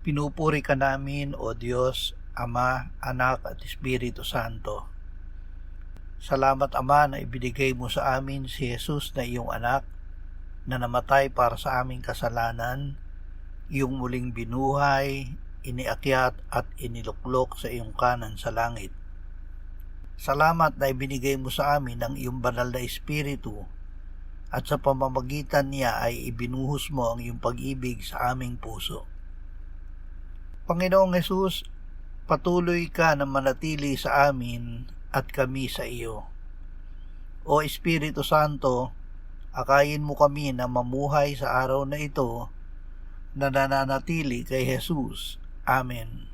Pinupuri ka namin, O Diyos, Ama, Anak at Espiritu Santo. Salamat, Ama, na ibinigay mo sa amin si Jesus na iyong anak, na namatay para sa aming kasalanan, iyong muling binuhay, iniakyat at iniluklok sa iyong kanan sa langit. Salamat na ibinigay mo sa amin ang iyong banal na Espiritu, at sa pamamagitan niya ay ibinuhos mo ang iyong pag-ibig sa aming puso. Panginoong Hesus, patuloy ka na manatili sa amin at kami sa iyo. O Espiritu Santo, akayin mo kami na mamuhay sa araw na ito na nananatili kay Jesus. Amen.